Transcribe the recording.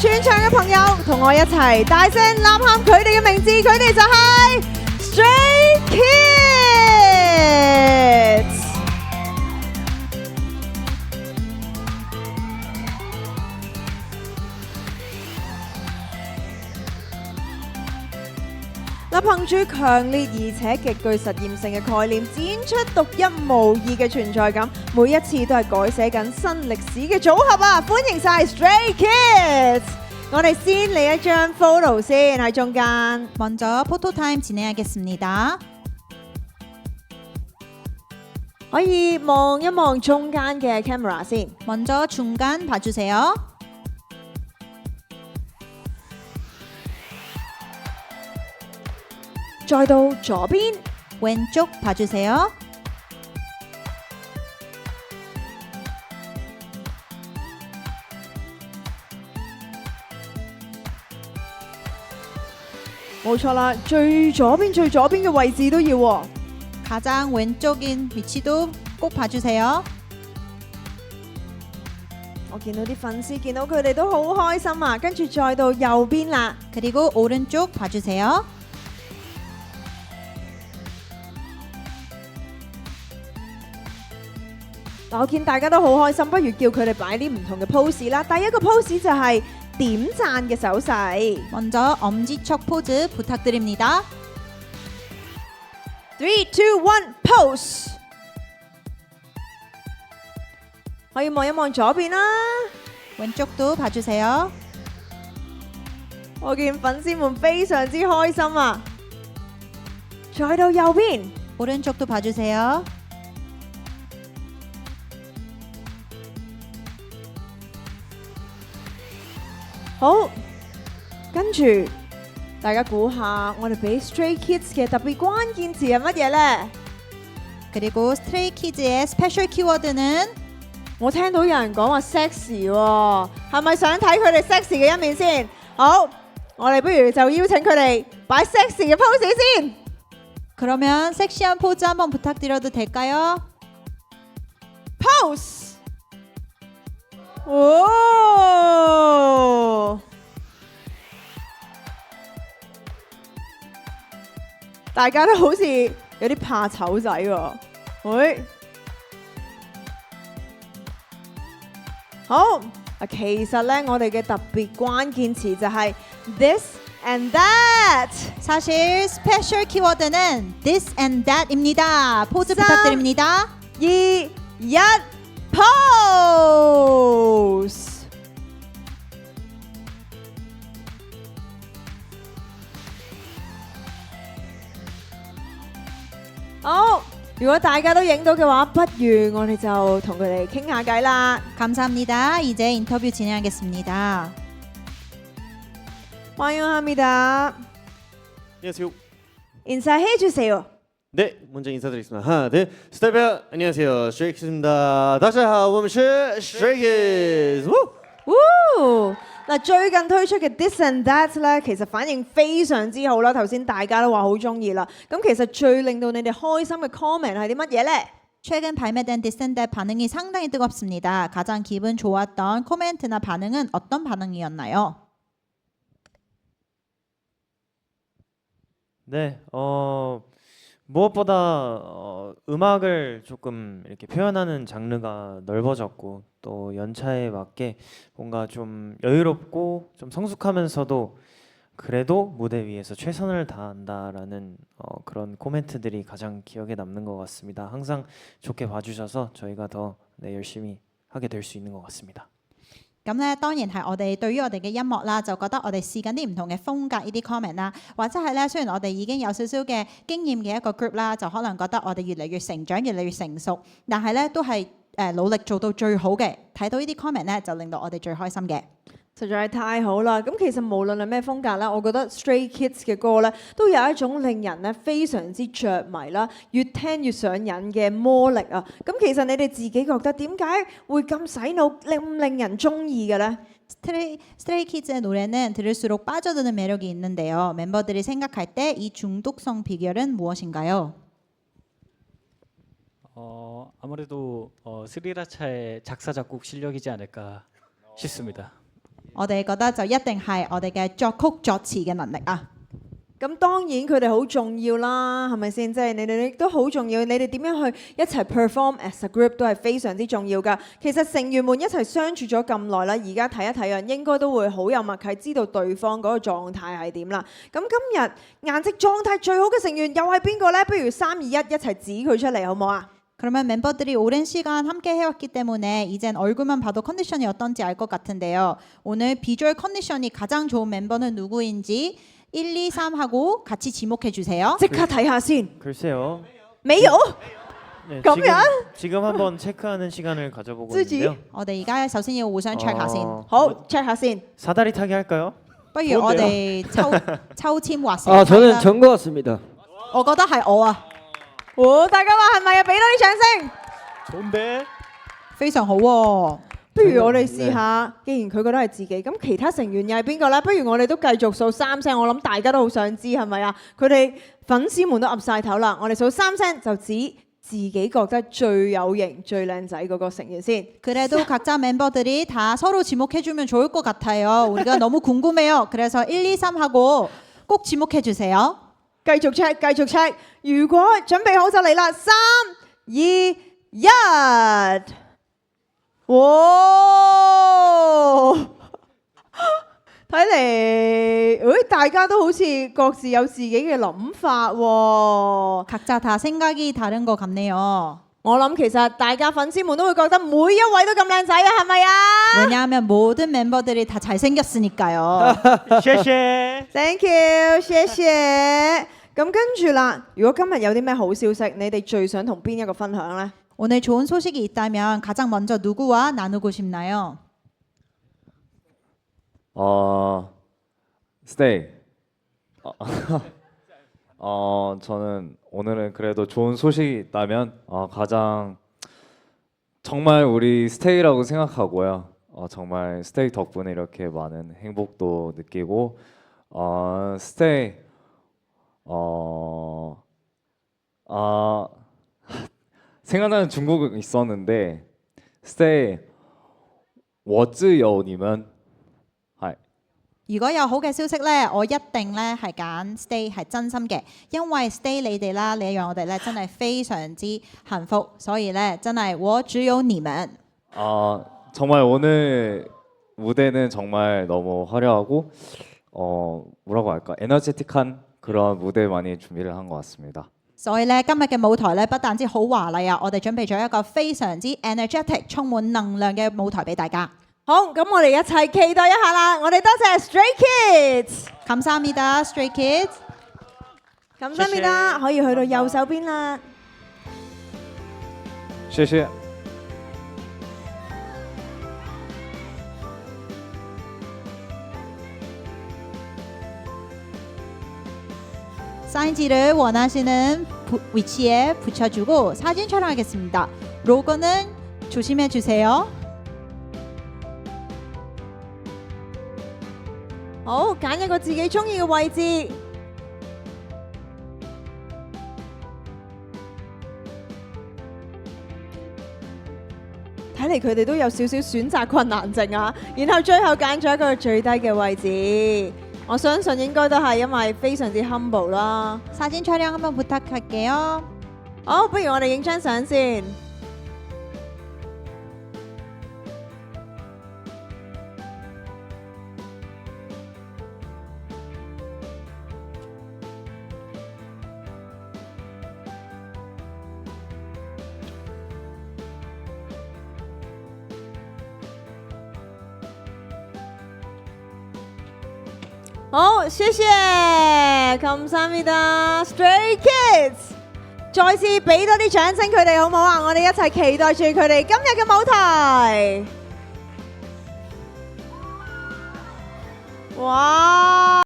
全場嘅朋友同我一齊大聲吶喊佢哋嘅名字，佢哋就係 Stray Kids。憑住強烈而且極具實驗性嘅概念，展出獨一無二嘅存在感，每一次都係改寫緊新歷史嘅組合啊！歡迎晒 Stray Kids！ 我哋先嚟一張 photo 先喺中間。먼저 포토타임 진행하겠습니다. 可以望一望中間嘅 camera 先。 먼저 중간 봐주세요.再到左邊， 왼쪽 봐주세요.冇錯啦，最左邊嘅位置都要喎。 가장 왼쪽인 위치도 꼭 봐주세요. 我見到啲粉絲見到佢哋都好開心啊！跟住再到右邊啦， 그리고 오른쪽 봐주세요.我見大家都好開心，不如叫佢哋擺啲唔同嘅 pose 啦。第一個 pose 就係點讚嘅手勢。 먼저 엄지척 포즈 부탁드립니다. 3, 2, 1, pose。 可以望一望左邊啦。 왼쪽도 봐주세요. 我見粉絲們非常之開心啊！再到右邊， 오른쪽도 봐주세요.好，跟住大家估下，我哋俾 Stray Kids 嘅特別關鍵詞係乜嘢呢？ 그리고 스트레이 키즈의 스페셜 키워드는 我聽到有人講話 sexy 喎，係咪想睇佢哋 sexy 嘅一面先？好，我哋不如就邀請佢哋擺 sexy 嘅 pose 先。 그러면 섹시한 포즈 한번 부탁드려도 될까요? pose。 哦，大家都好似有啲怕醜仔喎。喂，好啊，其實咧，我哋嘅特別關鍵詞就係 this and that。 사실 스페셜 키워드는 this and that입니다. 포즈 3, 부탁드립니다. 2, 1, pose。 好，如果大家都影到嘅話，不如我哋就同佢哋傾下偈啦。 감사합니다. 이제 인터뷰 진행하겠습니다. 환영합니다. 안녕하세요. 인사해 주세요. 네, 먼저 인사드리겠습니다. 하나, 둘, 스타일베어 안녕하세요. 스트레이키즈입니다. 大家好，我們是 Stray Kids。 嗱，最近推出嘅 This and That 咧，其實反應非常之好啦。頭先大家都話好中意啦。咁其實最令到你哋開心嘅 comment 係啲乜嘢呢？ 최근 발매된 This and That 반응이 상당히 뜨겁습니다. 가장 기분 좋았던 코멘트나 반응은 어떤 반응이었나요? 네, 무엇보다 음악을 조금 이렇게 표현하는 장르가 넓어졌고 또 연차에 맞게 뭔가 좀 여유롭고 좀 성숙하면서도 그래도 무대 위에서 최선을 다한다라는 그런 코멘트들이 가장 기억에 남는 것 같습니다. 항상 좋게 봐주셔서 저희가 더 열심히 하게 될 수 있는 것 같습니다. 咁咧，當然係我哋對於我哋嘅音樂啦，就覺得我哋試緊啲唔同嘅風格呢啲 comment 啦，或者係咧，雖然我哋已經有少少嘅經驗嘅一個 group 啦，就可能覺得我哋越嚟越成長，越嚟越成熟，但係咧都係努力做到最好嘅。睇到呢啲 comment 咧，就令到我哋最開心嘅。 實在係太好啦！咁其實無論係咩風格啦，我覺得 Stray Kids 嘅歌咧，都有一種令人咧非常之着迷啦，越聽越上癮嘅魔力啊！咁其實你哋自己覺得點解會咁洗腦，令人中意嘅呢？ 스트레이 키즈의 노래는 들을수록 빠져드는 매력이 있는데요. 멤버들이 생각할 때 이 중독성 비결은 무엇인가요? 아무래도 스리라차의 작사 작곡 실력이지 않을까 싶습니다. 我哋覺得就一定係我哋嘅作曲作詞嘅能力啊。咁當然佢哋好重要啦，係咪先？即係你哋都好重要，你哋點樣去一齊 perform as a group 都係非常之重要㗎。其實成員們一齊相處咗咁耐啦，而家睇一睇啊，應該都會好有默契，知道對方嗰個狀態係點啦。咁今日顏值狀態最好嘅成員又係邊個呢？不如3、2、1一齊指佢出嚟好唔好啊？ 그러면 멤버들이 오랜 시간 함께 해왔기 때문에 이젠 얼굴만 봐도 컨디션이 어떤지 알 것 같은데요. 오늘 비주얼 컨디션이 가장 좋은 멤버는 누구인지 1, 2, 3 하고 같이 지목해 주세요. 即刻睇下先。 글쎄요. 沒有？ 네, 그러면? 지금 한번 체크하는 시간을 가져보고 쓰지? 있는데요. 我哋而家首先要互相 check 下先，好 check 下先。 사다리 타기 할까요? 不如我哋抽籤劃 아 成 저는 전 것 같습니다. 我覺得係我啊，大家話係咪啊？俾多啲掌聲。 좋은데? 非常好喎、不如我哋試下，既然佢覺得係自己，咁其他成員又係邊個呢？不如我哋都繼續數3聲，我諗大家都好想知係咪啊？佢哋粉絲們都岌晒頭啦，我哋數3聲就指自己覺得最有型、最靚仔嗰個成員先。 그래도 각자 멤버들이 다 서로 지목해주면 좋을 것 같아요. 우리가 너무 궁금해요. 그래서 1, 2, 3 하고 꼭 지목해 주세요. 繼續 check，繼續 check。如果準備好就嚟啦，3、2、1。哇！睇嚟，大家都好似各自有自己嘅諗法喎。 각자 다 생각이 다른 것 같네요. 我諗其實大家粉絲們都會覺得每一位都咁靚仔啊，係咪啊 왜냐하면 모든 멤버들이 다 잘생겼으니까요. 謝謝。 ？Thank you，謝謝。咁跟住啦，如果今日有啲咩好消息，你哋最想同邊一個分享呢？ 오늘 좋은 소식이 있다면 가장 먼저 누구와 나누고 싶나요? 스테이. 저는 오늘은 그래도 좋은 소식이 있다면 가장 정말 우리 스테이라고 생각하고요. 정말 스테이 덕분에 이렇게 많은 행복도 느끼고 스테이 생각나는 중국은 있었는데 스테이 我自由你們 如果有好嘅消息咧，我一定咧係揀 stay 係真心嘅，因為 stay 你哋啦，你讓我哋咧真係非常之幸福，所以咧真係我只有你們。 정말 오늘 무대는 정말 너무 화려하고 뭐라고 할까 에너제틱한 그런 무대 많이 준비를 한 것 같습니다. 所以咧今日嘅舞台咧不但止好華麗啊，我哋準備咗一個非常之 energetic 充滿能量嘅舞台俾大家。 好，咁我哋一齊期待一下啦！我哋多謝 Stray Kids， 감사합니다, Stray Kids。 咁新面啦，可以去到右手邊啦。謝謝。 사인지를 원하시는 위치에 붙여주고 사진 촬영하겠습니다. 로고는 조심해 주세요. 好，揀一個自己中意嘅位置。睇嚟佢哋都有少少選擇困難症啊，然後最後揀咗一個最低嘅位置。我相信應該都係因為非常之 humble 啦。 사진 촬영 한번 부탁할게요. 好，不如我哋影張相先。 好，謝謝，감사합니다 Stray Kids， 再次俾多啲掌聲佢哋好唔好啊？我哋一齊期待住佢哋今日嘅舞台。哇！